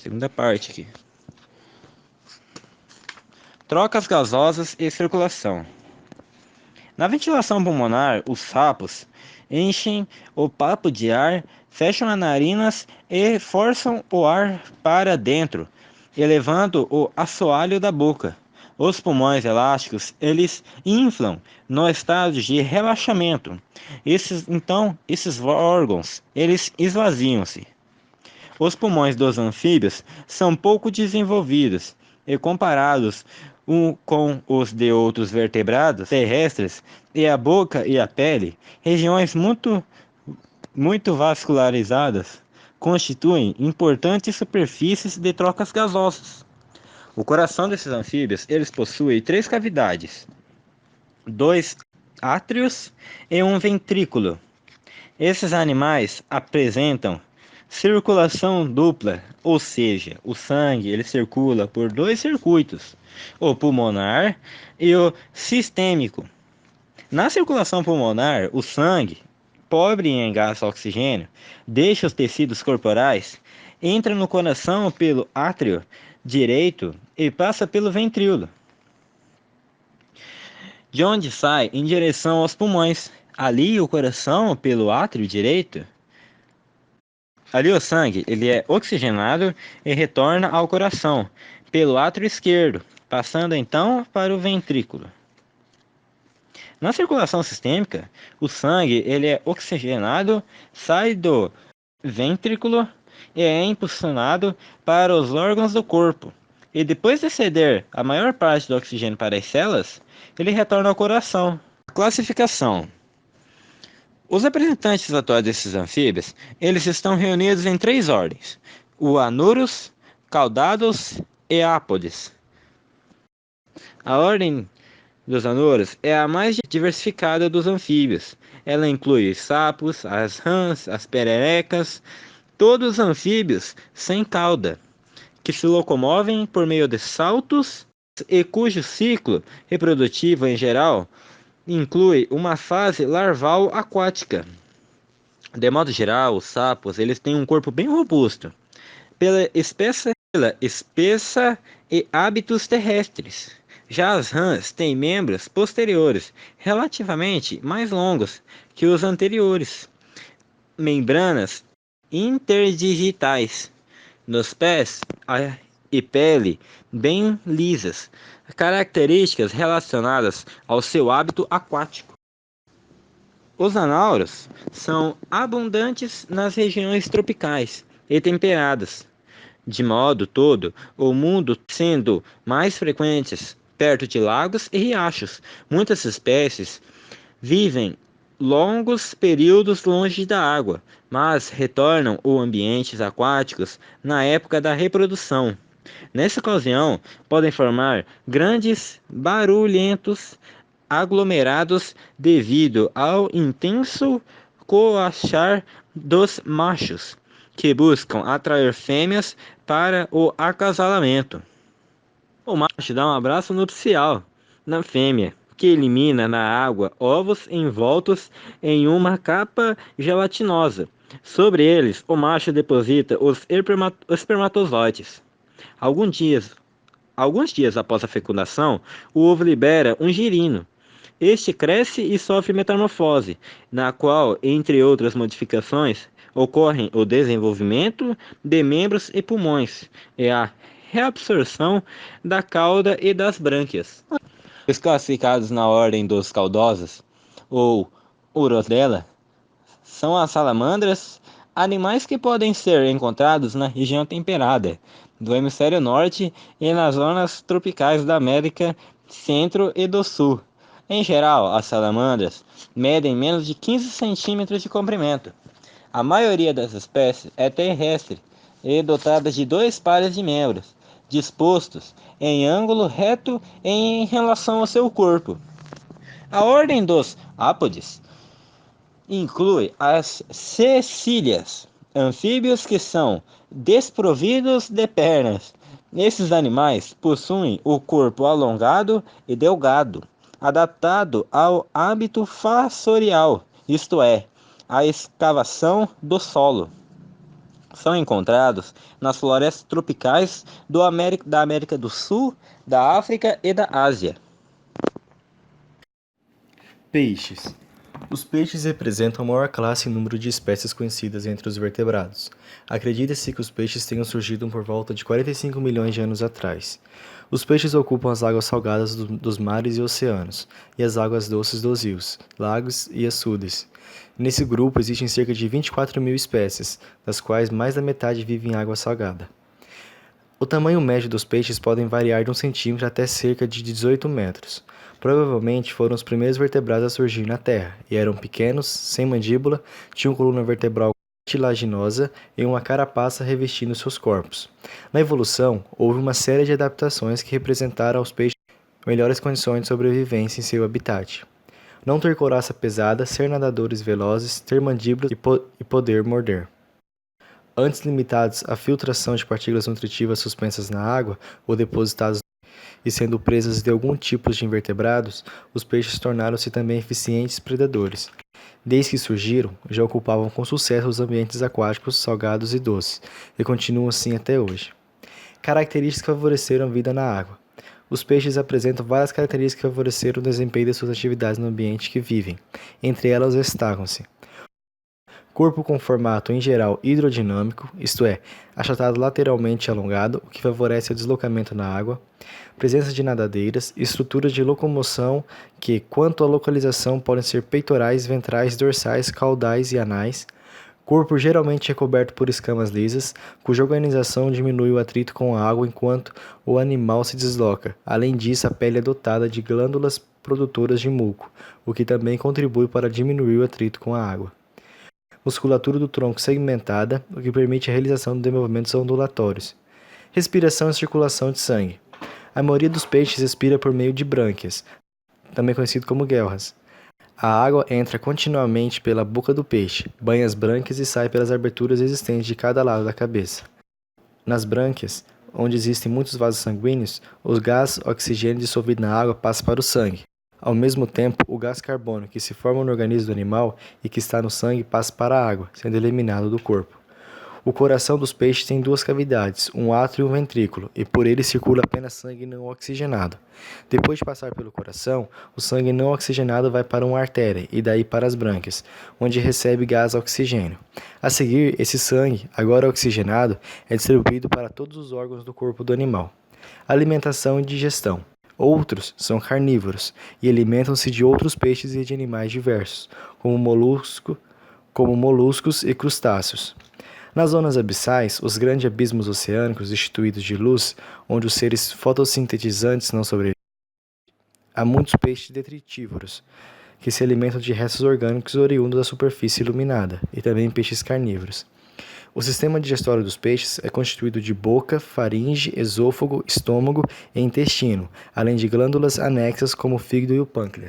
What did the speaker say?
Segunda parte aqui. Trocas gasosas e circulação. Na ventilação pulmonar, os sapos enchem o papo de ar, fecham as narinas e forçam o ar para dentro, elevando o assoalho da boca. Os pulmões elásticos, eles inflam no estado de relaxamento. Esses órgãos, eles esvaziam-se. Os pulmões dos anfíbios são pouco desenvolvidos e comparados com os de outros vertebrados terrestres, e a boca e a pele, regiões muito vascularizadas, constituem importantes superfícies de trocas gasosas. O coração desses anfíbios, eles possuem 3 cavidades, 2 átrios e um ventrículo. Esses animais apresentam circulação dupla, ou seja, o sangue ele circula por 2 circuitos, o pulmonar e o sistêmico. Na circulação pulmonar, o sangue, pobre em gás oxigênio, deixa os tecidos corporais, entra no coração pelo átrio direito e passa pelo ventrículo, de onde sai em direção aos pulmões. Ali o coração pelo átrio direito. Ali o sangue ele é oxigenado e retorna ao coração pelo átrio esquerdo, passando então para o ventrículo. Na circulação sistêmica, o sangue ele é oxigenado, sai do ventrículo e é impulsionado para os órgãos do corpo. E depois de ceder a maior parte do oxigênio para as células, ele retorna ao coração. Classificação. Os representantes atuais desses anfíbios, eles estão reunidos em 3 ordens: o Anurus, Caudados e Ápodes. A ordem dos Anurus é a mais diversificada dos anfíbios. Ela inclui os sapos, as rãs, as pererecas, todos os anfíbios sem cauda, que se locomovem por meio de saltos e cujo ciclo reprodutivo em geral inclui uma fase larval aquática. De modo geral, os sapos eles têm um corpo bem robusto, pela espessa e hábitos terrestres. Já as rãs têm membros posteriores relativamente mais longos que os anteriores, membranas interdigitais nos pés e pele bem lisas, características relacionadas ao seu hábito aquático. Os anauros são abundantes nas regiões tropicais e temperadas, de modo todo o mundo, sendo mais frequentes perto de lagos e riachos. Muitas espécies vivem longos períodos longe da água, mas retornam aos ambientes aquáticos na época da reprodução. Nessa ocasião, podem formar grandes, barulhentos aglomerados devido ao intenso coachar dos machos, que buscam atrair fêmeas para o acasalamento. O macho dá um abraço nupcial na fêmea, que elimina na água ovos envoltos em uma capa gelatinosa. Sobre eles, o macho deposita os espermatozoides. Alguns dias após a fecundação, o ovo libera um girino. Este cresce e sofre metamorfose, na qual, entre outras modificações, ocorrem o desenvolvimento de membros e pulmões, e a reabsorção da cauda e das brânquias. Os classificados na ordem dos caudosos, ou Urodela, são as salamandras, animais que podem ser encontrados na região temperada do hemisfério norte e nas zonas tropicais da América Centro e do Sul. Em geral, as salamandras medem menos de 15 centímetros de comprimento. A maioria das espécies é terrestre e dotada de 2 pares de membros, dispostos em ângulo reto em relação ao seu corpo. A ordem dos ápodes inclui as cecílias, anfíbios que são desprovidos de pernas. Esses animais possuem o corpo alongado e delgado, adaptado ao hábito fossorial, isto é, a escavação do solo. São encontrados nas florestas tropicais da América do Sul, da África e da Ásia. Peixes. Os peixes representam a maior classe em número de espécies conhecidas entre os vertebrados. Acredita-se que os peixes tenham surgido por volta de 45 milhões de anos atrás. Os peixes ocupam as águas salgadas dos mares e oceanos, e as águas doces dos rios, lagos e açudes. Nesse grupo existem cerca de 24 mil espécies, das quais mais da metade vive em água salgada. O tamanho médio dos peixes pode variar de 1 centímetro até cerca de 18 metros. Provavelmente foram os primeiros vertebrados a surgir na Terra, e eram pequenos, sem mandíbula, tinham coluna vertebral cartilaginosa e uma carapaça revestindo seus corpos. Na evolução, houve uma série de adaptações que representaram aos peixes melhores condições de sobrevivência em seu habitat. Não ter couraça pesada, ser nadadores velozes, ter mandíbulas e poder morder. Antes limitados à filtração de partículas nutritivas suspensas na água ou depositadas e sendo presas de algum tipo de invertebrados, os peixes tornaram-se também eficientes predadores. Desde que surgiram, já ocupavam com sucesso os ambientes aquáticos salgados e doces, e continuam assim até hoje. Características que favoreceram a vida na água. Os peixes apresentam várias características que favoreceram o desempenho de suas atividades no ambiente que vivem. Entre elas destacam-se: corpo com formato em geral hidrodinâmico, isto é, achatado lateralmente alongado, o que favorece o deslocamento na água. Presença de nadadeiras, estruturas de locomoção que, quanto à localização, podem ser peitorais, ventrais, dorsais, caudais e anais. Corpo geralmente recoberto por escamas lisas, cuja organização diminui o atrito com a água enquanto o animal se desloca. Além disso, a pele é dotada de glândulas produtoras de muco, o que também contribui para diminuir o atrito com a água. Musculatura do tronco segmentada, o que permite a realização de movimentos ondulatórios. Respiração e circulação de sangue. A maioria dos peixes respira por meio de brânquias, também conhecido como guelras. A água entra continuamente pela boca do peixe, banha as brânquias e sai pelas aberturas existentes de cada lado da cabeça. Nas brânquias, onde existem muitos vasos sanguíneos, o gás oxigênio dissolvido na água passa para o sangue. Ao mesmo tempo, o gás carbônico que se forma no organismo do animal e que está no sangue passa para a água, sendo eliminado do corpo. O coração dos peixes tem duas cavidades, um átrio e um ventrículo, e por ele circula apenas sangue não oxigenado. Depois de passar pelo coração, o sangue não oxigenado vai para uma artéria e daí para as brânquias, onde recebe gás oxigênio. A seguir, esse sangue, agora oxigenado, é distribuído para todos os órgãos do corpo do animal. Alimentação e digestão. Outros são carnívoros e alimentam-se de outros peixes e de animais diversos, como moluscos e crustáceos. Nas zonas abissais, os grandes abismos oceânicos destituídos de luz, onde os seres fotossintetizantes não sobrevivem, há muitos peixes detritívoros, que se alimentam de restos orgânicos oriundos da superfície iluminada, e também peixes carnívoros. O sistema digestório dos peixes é constituído de boca, faringe, esôfago, estômago e intestino, além de glândulas anexas como o fígado e o pâncreas.